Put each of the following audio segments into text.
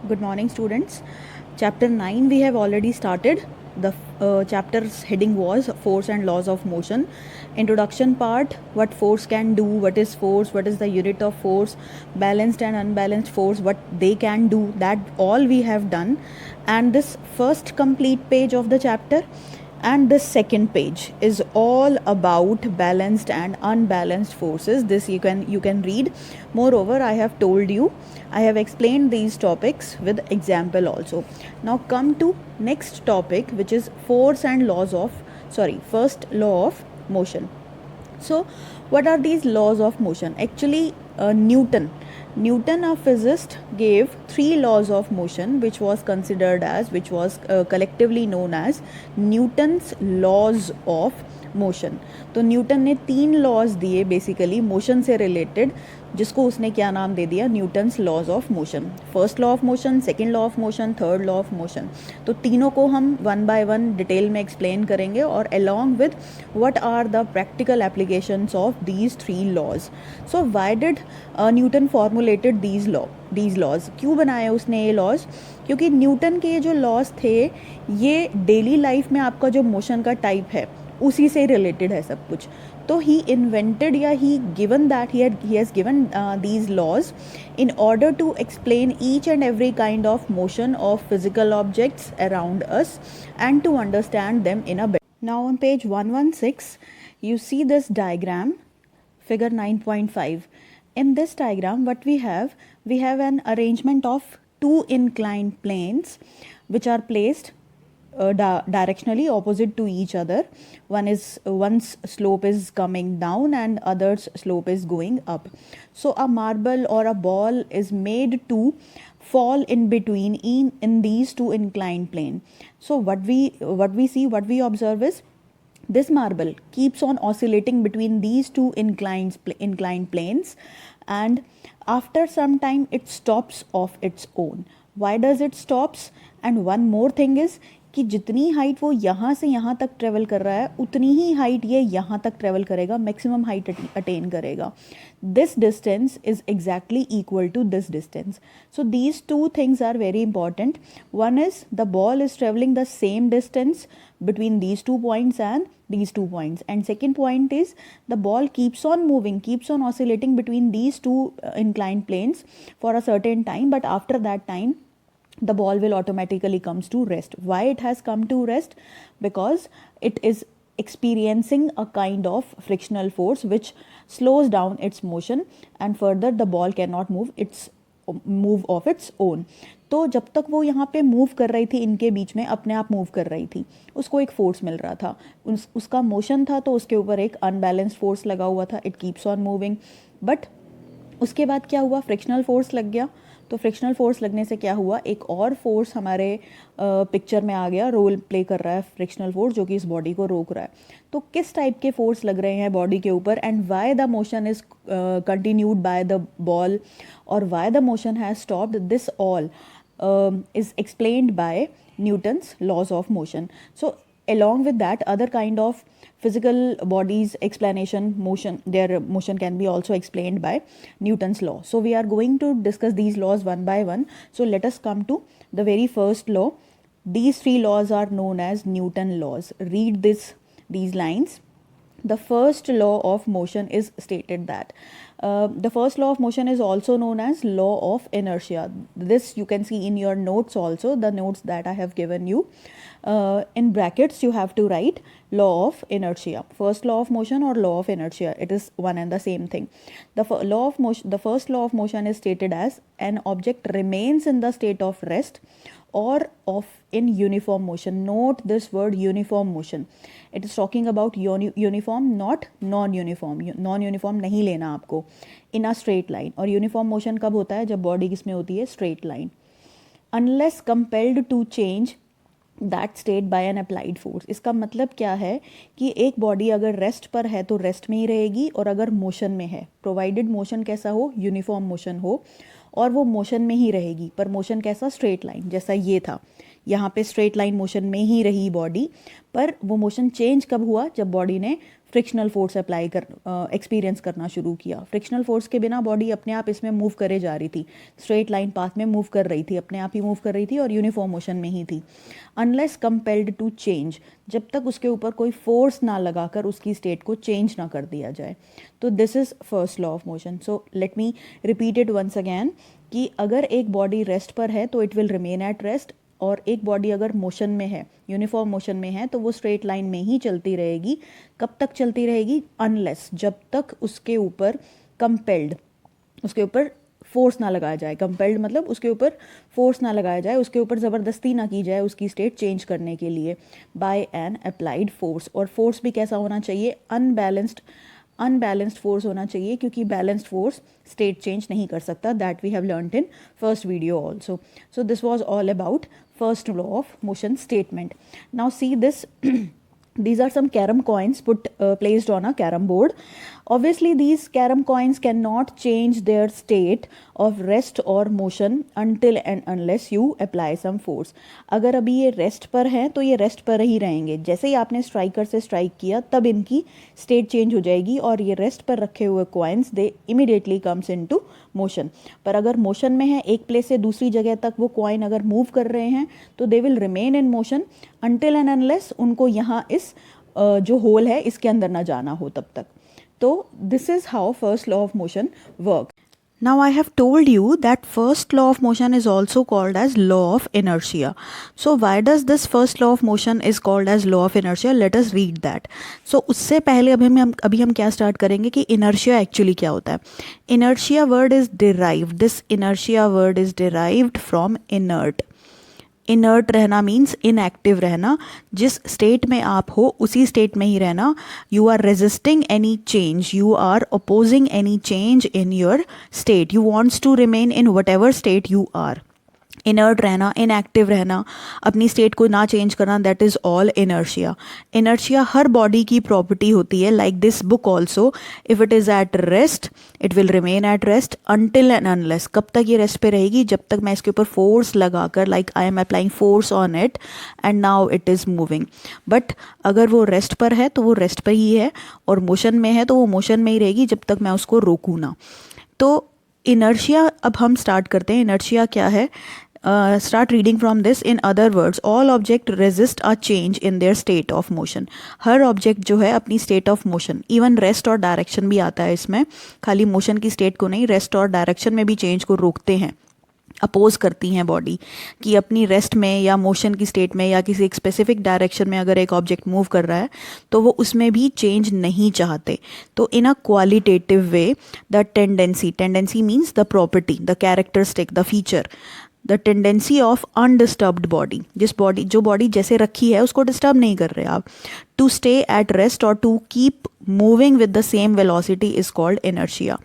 Good morning, students. Chapter 9 we have already started. The chapter's heading was Force and Laws of Motion. Introduction part, what force can do, what is force, what is the unit of force, balanced and unbalanced force, what they can do, that all we have done. And this first complete page of the chapter and the second page is all about balanced and unbalanced forces. This you can read. Moreover, I have told you, I have explained these topics with example also. Now come to next topic, which is force and laws of first law of motion. So what are these laws of motion? Actually, Newton, a physicist, gave 3 laws of motion, which was collectively known as Newton's laws of motion. तो Newton ने 3 laws दिए basically motion से related, जिसको उसने क्या नाम दे दिया? Newton's laws of motion. First law of motion, second law of motion, third law of motion. तो तीनों को हम वन बाय वन डिटेल में एक्सप्लेन करेंगे और along with what are the practical applications of these 3 laws. So why did Newton formulated these laws? क्यों बनाए उसने ये लॉज? क्योंकि न्यूटन के जो लॉज थे ये डेली लाइफ में आपका जो मोशन का टाइप है उसी से रिलेटेड है सब कुछ. तो ही इन्वेंटेड या he has given these laws in order to explain each and every kind of motion of physical objects around us and to understand them in a better. Now on page 116 you see this diagram, figure 9.5. In this diagram what we have an arrangement of 2 inclined planes which are placed directionally opposite to each other. One's slope is coming down and other's slope is going up. So a marble or a ball is made to fall in between in these 2 inclined plane. So what we observe is this marble keeps on oscillating between these 2 inclined planes, and after some time it stops of its own. Why does it stops? And one more thing is कि जितनी height वो यहाँ से यहाँ तक travel कर रहा है उतनी ही हाइट ये यहाँ तक ट्रेवल करेगा, मैक्सिमम हाइट अटेन करेगा. This distance is exactly equal to this distance. So these 2 things are very important. One is the ball is travelling the same distance between these 2 points and these 2 points, and second point is the ball keeps on oscillating between these 2 inclined planes for a certain time, but after that time the ball will automatically comes to rest. Why it has come to rest? Because it is experiencing a kind of frictional force which slows down its motion, and further the ball cannot move of its own. तो जब तक वो यहाँ पे move कर रही थी, इनके बीच में अपने आप मूव कर रही थी, उसको एक फोर्स मिल रहा था, उसका मोशन था, तो उसके ऊपर एक अनबैलेंस्ड फोर्स लगा हुआ था. It keeps on moving. But उसके बाद क्या हुआ? फ्रिक्शनल फोर्स लग गया. तो फ्रिक्शनल फोर्स लगने से क्या हुआ? एक और फोर्स हमारे पिक्चर में आ गया, रोल प्ले कर रहा है फ्रिक्शनल फोर्स, जो कि इस बॉडी को रोक रहा है. तो किस टाइप के फोर्स लग रहे हैं बॉडी के ऊपर, and why the motion is continued by the ball और why the motion has stopped, this all is explained by Newton's laws of motion. So along with that, other kind of physical bodies explanation, their motion can be also explained by Newton's law. So we are going to discuss these laws one by one. So let us come to the very first law. These 3 laws are known as Newton laws. Read these lines. The first law of motion is stated that the first law of motion is also known as law of inertia. This you can see in your notes also, the notes that I have given you. In brackets you have to write law of inertia. First law of motion or law of inertia, it is one and the same thing. The first law of motion is stated as an object remains in the state of rest or in uniform motion. Note this word, uniform motion. It is talking about uniform, not non-uniform. Non-uniform नहीं लेना आपको. In a straight line. और uniform motion कब होता है? जब body किस में होती है? straight line. Unless compelled to change that state by an applied force. इसका मतलब क्या है कि एक बॉडी अगर रेस्ट पर है तो रेस्ट में ही रहेगी, और अगर मोशन में है, प्रोवाइडेड मोशन कैसा हो? यूनिफॉर्म मोशन हो, और वो मोशन में ही रहेगी. पर मोशन कैसा? स्ट्रेट लाइन, जैसा ये था. यहाँ पे स्ट्रेट लाइन मोशन में ही रही बॉडी, पर वो मोशन चेंज कब हुआ? जब बॉडी ने फ्रिक्शनल फोर्स अप्लाई कर एक्सपीरियंस करना शुरू किया। फ्रिक्शनल फोर्स के बिना बॉडी अपने आप इसमें मूव करे जा रही थी, स्ट्रेट लाइन पाथ में मूव कर रही थी, अपने आप ही मूव कर रही थी और यूनिफॉर्म मोशन में ही थी। अनलेस कंपेल्ड टू चेंज, जब तक उसके ऊपर कोई फोर्स ना लगाकर उसकी स्टेट को चेंज ना कर दिया जाए। तो this is first law of motion. So let me repeat it once again कि अगर एक बॉडी रेस्ट पर है तो it will remain at rest, और एक बॉडी अगर मोशन में है, यूनिफॉर्म मोशन में है, तो वो स्ट्रेट लाइन में ही चलती रहेगी। कब तक चलती रहेगी? अनलेस, जब तक उसके ऊपर कंपेल्ड, उसके ऊपर फोर्स ना लगाया जाए। कंपेल्ड मतलब उसके ऊपर फोर्स ना लगाया जाए, उसके ऊपर ज़बरदस्ती ना की जाए उसकी स्टेट चेंज करने के लिए बाय एन अप्लाइड फोर्स। और फोर्स भी कैसा होना चाहिए? अनबैलेंस्ड फोर्स होना चाहिए, क्योंकि बैलेंस्ड फोर्स स्टेट चेंज नहीं कर सकता। That we have learned in first video also. So this was all about first law of motion statement. Now see this these are some carom coins placed on a carom board. Obviously these carom coins cannot change their state of rest or motion until and unless you apply some force. अगर अभी ये rest पर हैं तो ये rest पर ही रहेंगे। जैसे ही आपने स्ट्राइकर से स्ट्राइक किया तब इनकी स्टेट चेंज हो जाएगी और ये रेस्ट पर रखे हुए कॉइन्स दे इमीडिएटली कम्स इनटू मोशन। पर अगर मोशन में है, एक प्लेस से दूसरी जगह तक वो कॉइन अगर मूव कर रहे हैं तो they will remain in motion until and unless उनको यहाँ इस जो होल है इसके अंदर ना जाना हो तब तक। तो this is how first law of motion work. Now I have told you that first law of motion is also called as law of inertia. So why does this first law of motion is called as law of inertia? Let us read that. So उससे पहले अभी हम क्या start करेंगे कि inertia actually क्या होता है। Inertia word is derived. This inertia word is derived from inert. Inert रहना मीन्स इनएक्टिव रहना, जिस स्टेट में आप हो उसी स्टेट में ही रहना। You are resisting any change, you are opposing any change in your state, you wants to remain in whatever state you are. Inert रहना, इनएक्टिव रहना, अपनी स्टेट को ना चेंज करना, that is all inertia. Inertia हर body की property होती है, like this book also. If it is at rest it will remain at rest until and unless. कब तक ये रेस्ट पे रहेगी? जब तक मैं इसके ऊपर फोर्स लगाकर, like I am applying force on it and now it is moving. But अगर वो रेस्ट पर है तो वो रेस्ट पर ही है, और मोशन में है तो वो मोशन में ही रहेगी जब तक मैं उसको रोकूँ ना। तो इनर्शिया अब हम स्टार्ट करते हैं। इनर्शिया क्या है? Start reading from this. In other words, all object resist a change in their state of motion. Her object जो है अपनी state of motion, even rest और डायरेक्शन भी आता है इसमें, खाली मोशन की स्टेट को नहीं, रेस्ट और डायरेक्शन में भी चेंज को रोकते हैं, अपोज करती हैं बॉडी कि अपनी रेस्ट में या मोशन की स्टेट में या किसी एक स्पेसिफिक डायरेक्शन में अगर एक ऑब्जेक्ट मूव कर रहा है तो वो उसमें भी चेंज नहीं चाहते। तो in a qualitative way the tendency means the property, the characteristic, the feature, the tendency of undisturbed body, जो बॉडी जैसे रखी है उसको डिस्टर्ब नहीं कर रहे आप, टू स्टे एट रेस्ट और to keep moving with the same velocity is called inertia.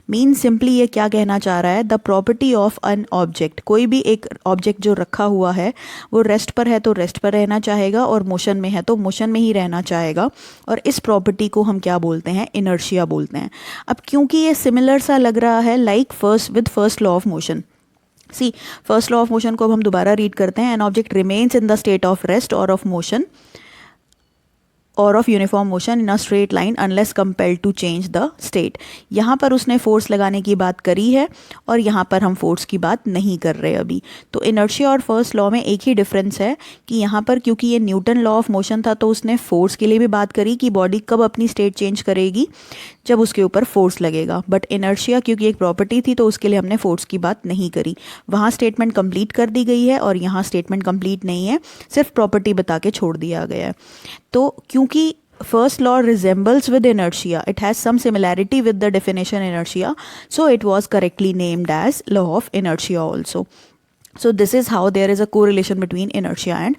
Mean simply ये क्या कहना चाह रहा है? The property of an object, कोई भी एक ऑब्जेक्ट जो रखा हुआ है वो रेस्ट पर है तो रेस्ट पर रहना चाहेगा, और मोशन में है तो मोशन में ही रहना चाहेगा, और इस प्रॉपर्टी को हम क्या बोलते हैं? इनर्शिया बोलते हैं। अब क्योंकि ये सिमिलर सा लग रहा है like first law of motion, see first law of motion को अब हम दोबारा रीड करते हैं। An object remains in the state of rest or of motion or of uniform motion in a straight line unless compelled to change the state. यहाँ पर उसने force लगाने की बात करी है और यहाँ पर हम फोर्स की बात नहीं कर रहे अभी। तो इनर्शिया और फर्स्ट लॉ में एक ही डिफरेंस है कि यहाँ पर क्योंकि ये न्यूटन लॉ ऑफ मोशन था तो उसने फोर्स के लिए भी बात करी कि बॉडी कब अपनी स्टेट चेंज करेगी, जब उसके ऊपर फोर्स लगेगा। बट इनर्शिया क्योंकि एक प्रॉपर्टी थी तो उसके लिए हमने फोर्स की बात नहीं करी। वहाँ स्टेटमेंट कंप्लीट कर दी गई है और यहाँ स्टेटमेंट कंप्लीट नहीं है, सिर्फ प्रॉपर्टी बता के छोड़ दिया गया है। तो क्योंकि first law resembles with inertia, it has some similarity with the definition inertia, so it was correctly named as law of inertia also. So this is how there is a correlation between inertia and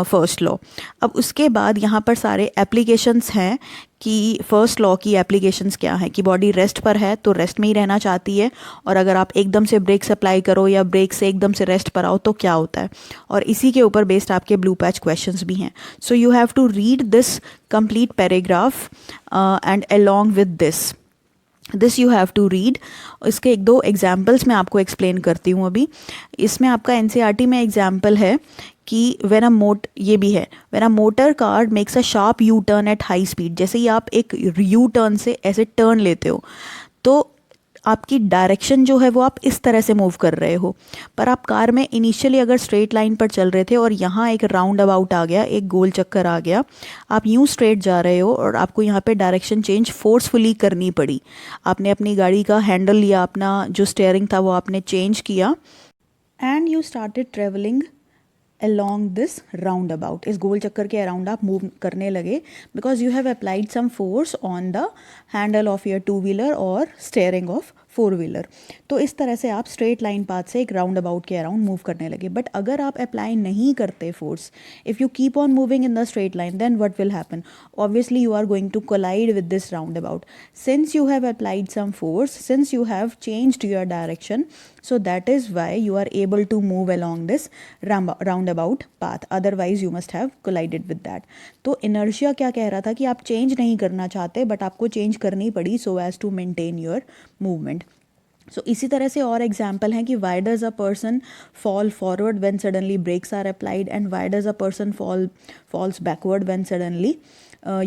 first law. अब उसके बाद यहाँ पर सारे applications हैं कि first law की applications क्या है, कि बॉडी रेस्ट पर है तो रेस्ट में ही रहना चाहती है, और अगर आप एकदम से ब्रेक्स अप्लाई करो या ब्रेक से एकदम से रेस्ट पर आओ तो क्या होता है। और इसी के ऊपर बेस्ड आपके ब्लू पैच क्वेश्चंस भी हैं। So you have to read this complete paragraph and along with this you have to read. इसके एक दो एग्जाम्पल्स मैं आपको एक्सप्लेन करती हूँ अभी। इसमें आपका एनसीईआरटी में एग्जाम्पल है कि ये भी है, when a motor car makes a sharp U turn at high speed, जैसे ही आप एक यू टर्न से ऐसे टर्न लेते हो तो आपकी डायरेक्शन जो है वो आप इस तरह से मूव कर रहे हो, पर आप कार में इनिशियली अगर स्ट्रेट लाइन पर चल रहे थे और यहाँ एक राउंड अबाउट आ गया, एक गोल चक्कर आ गया, आप यूँ स्ट्रेट जा रहे हो और आपको यहाँ पे डायरेक्शन चेंज फोर्सफुली करनी पड़ी। आपने अपनी गाड़ी का हैंडल लिया, अपना जो स्टेयरिंग था वो आपने चेंज किया and you started travelling along this roundabout, इस गोल चक्कर के अराउंड आप मूव करने लगे because you have applied some force on the handle of your two wheeler और स्टेयरिंग ऑफ फोर व्हीलर। तो इस तरह से आप स्ट्रेट लाइन पाथ से एक राउंड अबाउट के अराउंड मूव करने लगे। बट अगर आप अप्लाई नहीं करते force, if you keep on moving in the straight line, then what will happen? Obviously you are going to collide with this roundabout. Since you have applied some force, since you have changed your direction, so that is why you are able to move along this roundabout path, otherwise you must have collided with that। तो inertia क्या कह रहा था कि आप change नहीं करना चाहते बट आपको चेंज करनी पड़ी so as to maintain your movement। सो इसी तरह से और एग्जाम्पल हैं कि why does a person fall forward when suddenly brakes are applied and why does a person falls backward when suddenly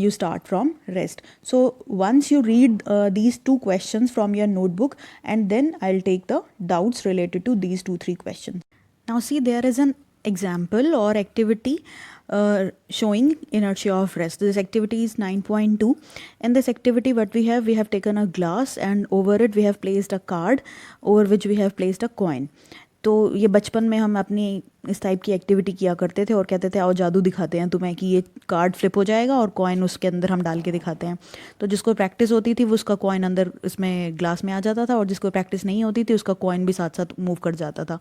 you start from rest। So once you read these two questions from your notebook, and then I'll take the doubts related to these 2-3 questions। Now see, there is an example or activity showing inertia of rest. This activity is 9.2. In this activity what we have taken a glass and over it we have placed a card over which we have placed a coin। तो ये बचपन में हम अपनी इस type की activity किया करते थे और कहते थे आओ जादू दिखाते हैं तुम्हें कि ये कार्ड फ्लिप हो जाएगा और कॉइन उसके अंदर हम डाल के दिखाते हैं। तो जिसको प्रैक्टिस होती थी वो उसका कॉइन अंदर इसमें ग्लास में आ जाता था और जिसको प्रैक्टिस नहीं होती थी उसका कॉइन भी साथ साथ मूव कर जाता था।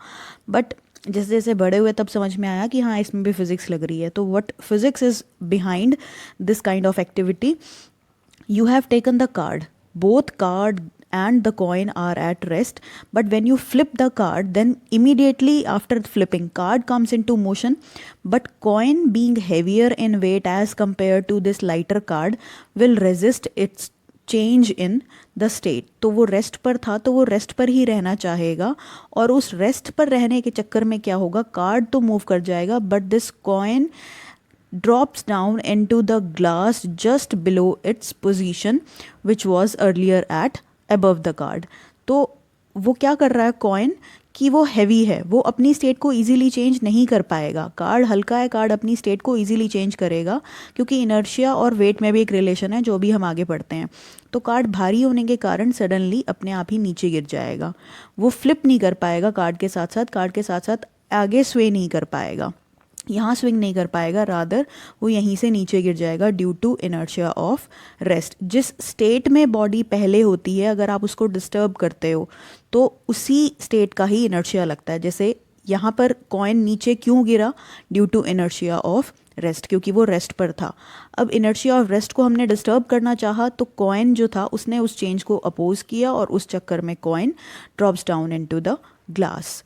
बट जैसे जैसे बड़े हुए तब समझ में आया कि हाँ इसमें भी फिज़िक्स लग रही है। तो what physics is behind this kind of activity? You have taken the card, both card and the coin are at rest, but when you flip the card, then immediately after flipping, card comes into motion, but coin being heavier in weight as compared to this lighter card will resist its change in the state. तो वो rest पर था तो वो rest पर ही रहना चाहेगा और उस रेस्ट पर रहने के चक्कर में क्या होगा, कार्ड तो मूव कर जाएगा but this coin drops down into the glass just below its position which was earlier at above the card। तो वो क्या कर रहा है कॉइन कि वो हैवी है, वो अपनी स्टेट को इजीली चेंज नहीं कर पाएगा। कार्ड हल्का है, कार्ड अपनी स्टेट को इजीली चेंज करेगा क्योंकि इनर्शिया और वेट में भी एक रिलेशन है जो भी हम आगे पढ़ते हैं। तो कार्ड भारी होने के कारण सडनली अपने आप ही नीचे गिर जाएगा, वो फ्लिप नहीं कर पाएगा कार्ड के साथ साथ आगे स्वे नहीं कर पाएगा, यहाँ स्विंग नहीं कर पाएगा, रादर वो यहीं से नीचे गिर जाएगा due to inertia of rest. जिस स्टेट में बॉडी पहले होती है अगर आप उसको डिस्टर्ब करते हो तो उसी स्टेट का ही इनर्शिया लगता है। जैसे यहाँ पर कॉइन नीचे क्यों गिरा, due to inertia of rest, क्योंकि वो रेस्ट पर था। अब इनर्शिया ऑफ रेस्ट को हमने डिस्टर्ब करना चाहा तो कॉइन जो था उसने उस चेंज को अपोज किया और उस चक्कर में coin drops down into the glass.